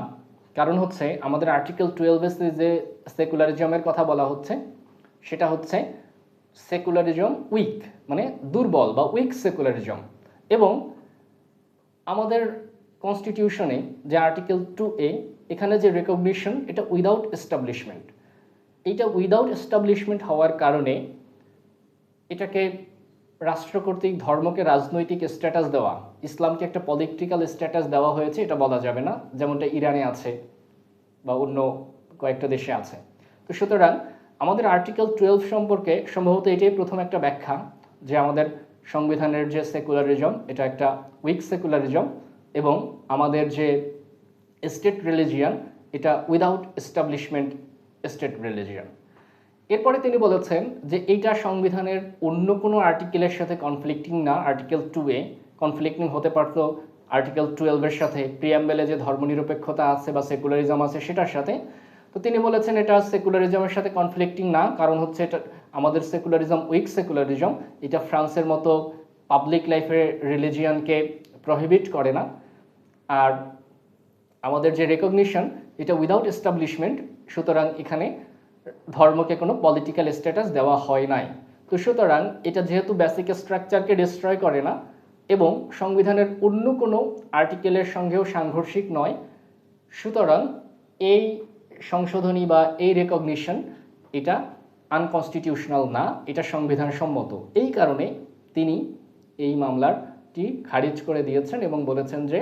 কারণ হচ্ছে আমাদের আর্টিকেল 12-এ যে সেকুলারিজমের কথা বলা হচ্ছে সেটা হচ্ছে সেকুলারিজম উইক, মানে দুর্বল বা উইক সেকুলারিজম। এবং আমাদের কনস্টিটিউশনে যে আর্টিকেল 2A, এখানে যে রেকগনিশন এটা উইদাউট এস্টাবলিশমেন্ট। এইটা উইদাউট এস্টাবলিশমেন্ট হওয়ার কারণে এটাকে রাষ্ট্র কর্তৃক ধর্মকে রাজনৈতিক স্ট্যাটাস দেওয়া, ইসলামকে একটা পলিটিক্যাল স্ট্যাটাস দেওয়া হয়েছে, এটা বলা যাবে না, যেমনটা ইরানে আছে বা অন্য কয়েকটা দেশে আছে। তো সুতরাং আমাদের আর্টিকেল 12 সম্পর্কে সম্ভবত এটাই প্রথম একটা ব্যাখ্যা যে আমাদের সংবিধানের যে সেকুলারিজম এটা একটা উইক সেকুলারিজম, এবং আমাদের যে স্টেট রিলিজিয়ান এটা উইদাউট এস্টাবলিশমেন্ট স্টেট রিলিজিয়ান। এরপরে তিনি বলেছেন যে এইটা সংবিধানের অন্য কোনো আর্টিকেলের সাথে কনফ্লিক্টিং না। আর্টিকেল 2 কনফ্লিক্টিং হতে পারতো আর্টিকেল 12 সাথে, প্রিয়াম্বেলে যে ধর্মনিরপেক্ষতা আছে বা সেকুলারিজম আছে সেটার সাথে। তো তিনি বলেছেন এটা সেকুলারিজমের সাথে কনফ্লিক্টিং না, কারণ হচ্ছে এটা আমাদের সেকুলারিজম উইক সেকুলারিজম, এটা ফ্রান্সের মতো পাবলিক লাইফে রিলিজিয়ানকে প্রহিবিট করে না। আর আমাদের যে রেকগনিশন এটা উইদাউট এস্টাবলিশমেন্ট, সুতরাং এখানে ধর্মকে কোনো পলিটিক্যাল স্ট্যাটাস দেওয়া হয় নাই। তো সুতরাং এটা যেহেতু বেসিক স্ট্রাকচারকে ডিস্ট্রয় করে না এবং সংবিধানের অন্য কোনো আর্টিকেলের সঙ্গেও সাংঘর্ষিক নয়, সুতরাং এই সংশোধনী বা এই রেকগনিশন এটা আনকনস্টিটিউশনাল না, এটা সংবিধান সম্মত। এই কারণে তিনি এই মামলাটি খারিজ করে দিয়েছেন এবং বলেছেন যে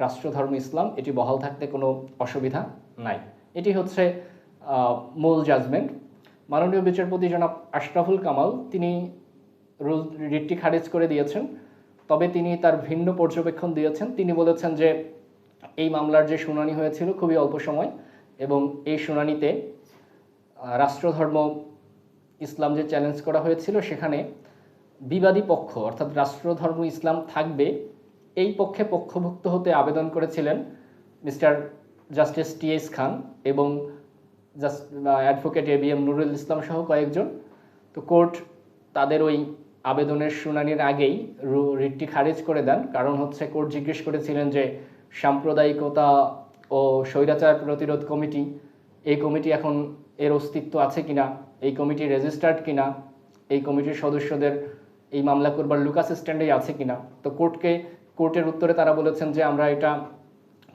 রাষ্ট্রধর্ম ইসলাম এটি বহাল থাকতে কোনো অসুবিধা নাই। এটি হচ্ছে মূল জাজমেন্ট। মাননীয় বিচারপতি জনাব আশরাফুল কামাল তিনি রিটটি খারিজ করে দিয়েছেন, তবে তিনি তার ভিন্ন পর্যবেক্ষণ দিয়েছেন। তিনি বলেছেন যে এই মামলার যে শুনানি হয়েছিল খুবই অল্প সময় এবং এই শুনানিতে রাষ্ট্রধর্ম ইসলাম যে চ্যালেঞ্জ করা হয়েছিল সেখানে বিবাদী পক্ষ অর্থাৎ রাষ্ট্রধর্ম ইসলাম থাকবে এই পক্ষে পক্ষভুক্ত হতে আবেদন করেছিলেন মিস্টার জাস্টিস টি.এস. খান এবং অ্যাডভোকেট এ.বি.এম. নুরুল ইসলাম সহ কয়েকজন। তো কোর্ট তাদের ওই আবেদনের শুনানির আগেই রিটটি খারিজ করে দেন। কারণ হচ্ছে কোর্ট জিজ্ঞেস করেছিলেন যে সাম্প্রদায়িকতা ও স্বৈরাচার প্রতিরোধ কমিটি, এই কমিটি এখন এর অস্তিত্ব আছে কিনা, এই কমিটি রেজিস্টার্ড কিনা, এই কমিটির সদস্যদের এই মামলা করবার লুকাস স্ট্যান্ডেই আছে কিনা। তো কোর্টের উত্তরে তারা বলেছেন যে আমরা এটা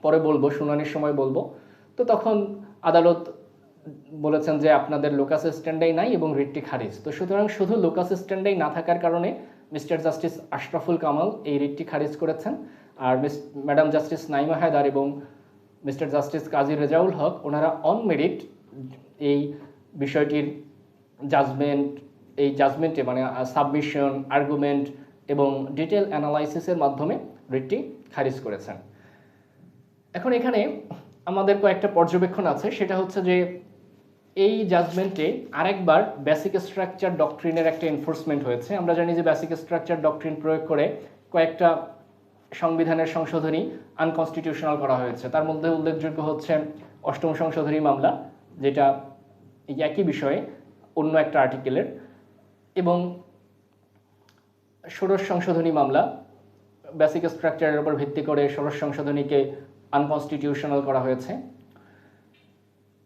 পরে বলবো, শুনানির সময় বলবো। তো তখন আদালত বলেছেন যে আপনাদের লোকাস স্ট্যান্ডাই নাই এবং রিটটি খারিজ। তো সুতরাং শুধু লোকাস স্ট্যান্ডাই না থাকার কারণে মিস্টার জাস্টিস আশরাফুল কামাল এই রিটটি খারিজ করেছেন। আর ম্যাডাম জাস্টিস নাইমা হায়দার এবং মিস্টার জাস্টিস কাজী রেজাউল হক ওনারা অন মেরিট এই বিষয়টির জাজমেন্টে মানে সাবমিশন, আর্গুমেন্ট এবং ডিটেল অ্যানালাইসিসের মাধ্যমে রিটটি খারিজ করেছেন। এখন এখানে আমাদের কয়েকটা পর্যবেক্ষণ আছে, সেটা হচ্ছে যে এই জাজমেন্টে আরেকবার বেসিক স্ট্রাকচার ডক্ট্রিনের একটা এনফোর্সমেন্ট হয়েছে। আমরা জানি যে বেসিক স্ট্রাকচার ডক্ট্রিন প্রয়োগ করে কয়েকটা সংবিধানের সংশোধনী আনকনস্টিটিউশনাল করা হয়েছে। তার মধ্যে উল্লেখযোগ্য হচ্ছে 8ম সংশোধনী মামলা, যেটা এই একই বিষয়ে অন্য একটা আর্টিকেলের, এবং 16 সংশোধনী মামলা বেসিক স্ট্রাকচারের উপর ভিত্তি করে 16 সংশোধনীকে আনকনস্টিটিউশনাল করা হয়েছে।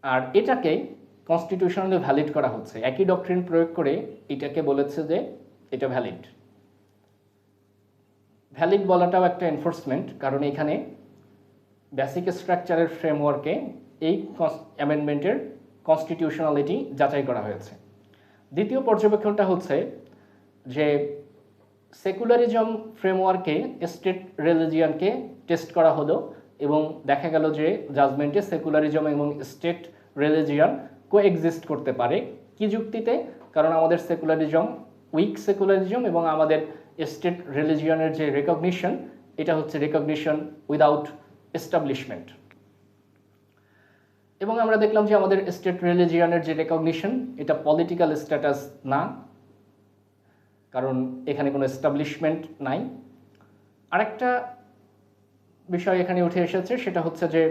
আর এটাকে কনস্টিটিউশনালি ভ্যালিড করা হচ্ছে, একই ডক্ট্রিন প্রয়োগ করে এটাকে বলেছে যে এটা ভ্যালিড বলাটাও একটা এনফোর্সমেন্ট, কারণ এখানে বেসিক স্ট্রাকচারের ফ্রেমওয়ার্কে এই অ্যামেন্ডমেন্টের কনস্টিটিউশনালিটি যাচাই করা হয়েছে। দ্বিতীয় পর্যবেক্ষণটা হচ্ছে যে সেকুলারিজম ফ্রেমওয়ার্কে স্টেট রিলিজিয়ানকে টেস্ট করা হলো এবং দেখা গেল যে জাজমেন্টে সেকুলারিজম এবং স্টেট রিলিজিয়ান কোএক্সিস্ট করতে পারে। কি যুক্তিতে? কারণ আমাদের সেকুলারিজম উইক সেকুলারিজম এবং আমাদের স্টেট রিলিজিয়নের যে রেকগনিশন এটা হচ্ছে রেকগনিশন উইদাউট এস্টাবলিশমেন্ট। এবং আমরা দেখলাম যে আমাদের স্টেট রিলিজিয়নের যে রেকগনিশন এটা পলিটিক্যাল স্ট্যাটাস না, কারণ এখানে কোনো এস্টাবলিশমেন্ট নাই। আরেকটা বিষয় এখানে উঠে এসেছে, সেটা হচ্ছে যে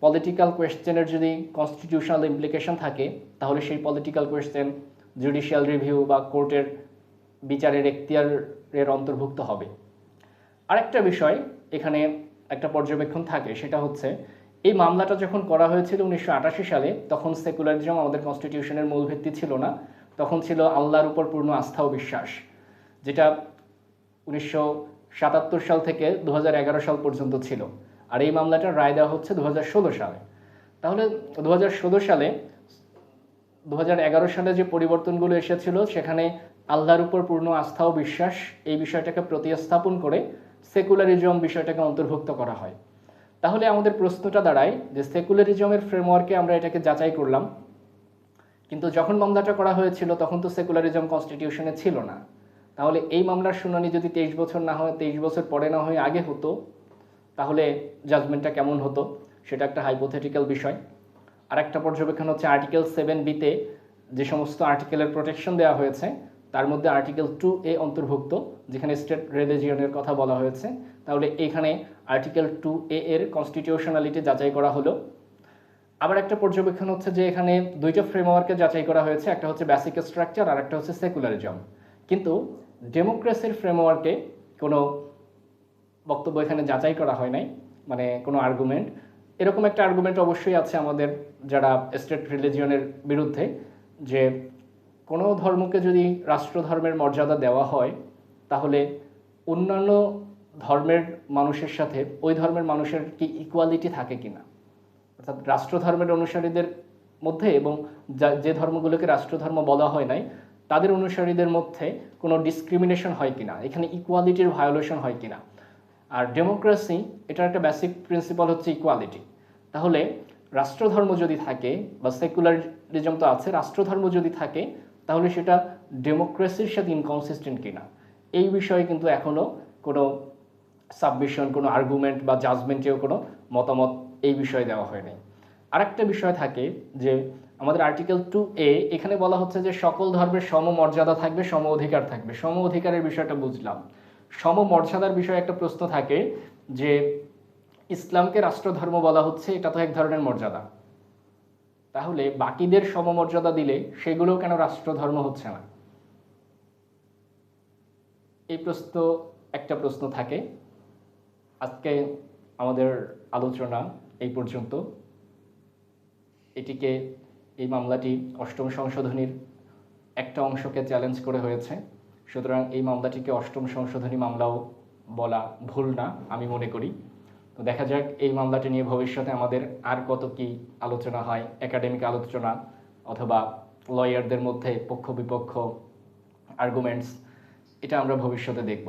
পলিটিক্যাল কোয়েশ্চেনের যদি কনস্টিটিউশনাল ইমপ্লিকেশন থাকে তাহলে সেই পলিটিক্যাল কোয়েশ্চেন জুডিশিয়াল রিভিউ বা কোর্টের বিচারের এখতিয়ারের অন্তর্ভুক্ত হবে। আরেকটা বিষয় এখানে একটা পর্যবেক্ষণ থাকে, সেটা হচ্ছে এই মামলাটা যখন করা হয়েছিল 1988 সালে, তখন সেকুলারিজম আমাদের কনস্টিটিউশনের মূল ভিত্তি ছিল না, তখন ছিল আল্লাহর উপর পূর্ণ আস্থা ও বিশ্বাস, যেটা 1977 সাল থেকে 2011 সাল পর্যন্ত ছিল। আর এই মামলাটার রায় দেওয়া হচ্ছে 2016 সালে। তাহলে 2016 সালে 2011 সালে যে পরিবর্তনগুলো এসেছিল সেখানে আল্লাহর উপর পূর্ণ আস্থা ও বিশ্বাস এই বিষয়টাকে প্রতিস্থাপন করে সেকুলারিজম বিষয়টাকে অন্তর্ভুক্ত করা হয়। তাহলে আমাদের প্রশ্নটা দাঁড়ায় যে সেকুলারিজমের ফ্রেমওয়ার্কে আমরা এটাকে যাচাই করলাম, কিন্তু যখন মামলাটা করা হয়েছিল তখন তো সেকুলারিজম কনস্টিটিউশনে ছিল না। তাহলে এই মামলার শুনানি যদি 23 বছর না হয়, 23 বছর পরে না হয় আগে হতো, তাহলে জাজমেন্টটা কেমন হতো, সেটা একটা হাইপোথেটিক্যাল বিষয়। আর একটা পর্যবেক্ষণ হচ্ছে আর্টিকেল 7B-তে যে সমস্ত আর্টিকেলের প্রোটেকশন দেওয়া হয়েছে তার মধ্যে আর্টিকেল 2A অন্তর্ভুক্ত, যেখানে স্টেট রিলিজিয়নের কথা বলা হয়েছে। তাহলে এখানে আর্টিকেল 2A এর কনস্টিটিউশনালিটি যাচাই করা হলো। আবার একটা পর্যবেক্ষণ হচ্ছে যে এখানে দুইটা ফ্রেমওয়ার্কে যাচাই করা হয়েছে, একটা হচ্ছে বেসিক স্ট্রাকচার আর একটা হচ্ছে সেকুলারিজম। কিন্তু ডেমোক্রেসির ফ্রেমওয়ার্কে কোনো বক্তব্য এখানে যাচাই করা হয় নাই, মানে কোনো আর্গুমেন্ট। এরকম একটা আর্গুমেন্ট অবশ্যই আছে আমাদের যারা স্টেট রিলিজিয়নের বিরুদ্ধে, যে কোনো ধর্মকে যদি রাষ্ট্রধর্মের মর্যাদা দেওয়া হয় তাহলে অন্যান্য ধর্মের মানুষের সাথে ওই ধর্মের মানুষের কি ইকুয়ালিটি থাকে কিনা, অর্থাৎ রাষ্ট্রধর্মের অনুসারীদের মধ্যে এবং যে ধর্মগুলোকে রাষ্ট্রধর্ম বলা হয় নাই তাদের অনুসারীদের মধ্যে কোনো ডিসক্রিমিনেশন হয় কিনা, এখানে ইকুয়ালিটির ভায়োলেশন হয় কিনা। আর ডেমোক্রেসি এটার একটা বেসিক প্রিন্সিপাল হচ্ছে ইকুয়ালিটি। তাহলে রাষ্ট্রধর্ম যদি থাকে বা সেকুলারিজম তো আছে, রাষ্ট্রধর্ম যদি থাকে তাহলে সেটা ডেমোক্রেসির সাথে ইনকনসিস্টেন্ট কিনা, এই বিষয়ে কিন্তু এখনও কোনো সাবমিশন, কোনো আর্গুমেন্ট বা জাজমেন্টেও কোনো মতামত এই বিষয়ে দেওয়া হয়নি। আরেকটা বিষয় থাকে যে আমাদের আর্টিকেল 2A, এখানে বলা হচ্ছে যে সকল ধর্মের সমমর্যাদা থাকবে, সম অধিকার থাকবে। সম অধিকারের বিষয়টা বুঝলাম, সমমর্যাদার বিষয়ে একটা প্রশ্ন থাকে যে ইসলামকে রাষ্ট্রধর্ম বলা হচ্ছে, এটা তো এক ধরনের মর্যাদা, তাহলে বাকিদের সমমর্যাদা দিলে সেগুলোও কেন রাষ্ট্রধর্ম হচ্ছে না, এই একটা প্রশ্ন থাকে। আজকে আমাদের আলোচনা এই পর্যন্ত। এটিকে, এই মামলাটি অষ্টম সংশোধনীর একটা অংশকে চ্যালেঞ্জ করে হয়েছে, সুতরাং এই মামলাটিকে অষ্টম সংশোধনী মামলাও বলা ভুল না আমি মনে করি। তো দেখা যাক এই মামলাটি নিয়ে ভবিষ্যতে আমাদের আর কত কি আলোচনা হয়, একাডেমিক আলোচনা অথবা লয়ারদের মধ্যে পক্ষ বিপক্ষ আর্গুমেন্টস, এটা আমরা ভবিষ্যতে দেখব।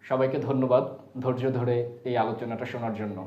সবাইকে ধন্যবাদ ধৈর্য ধরে এই আলোচনাটা শোনার জন্য।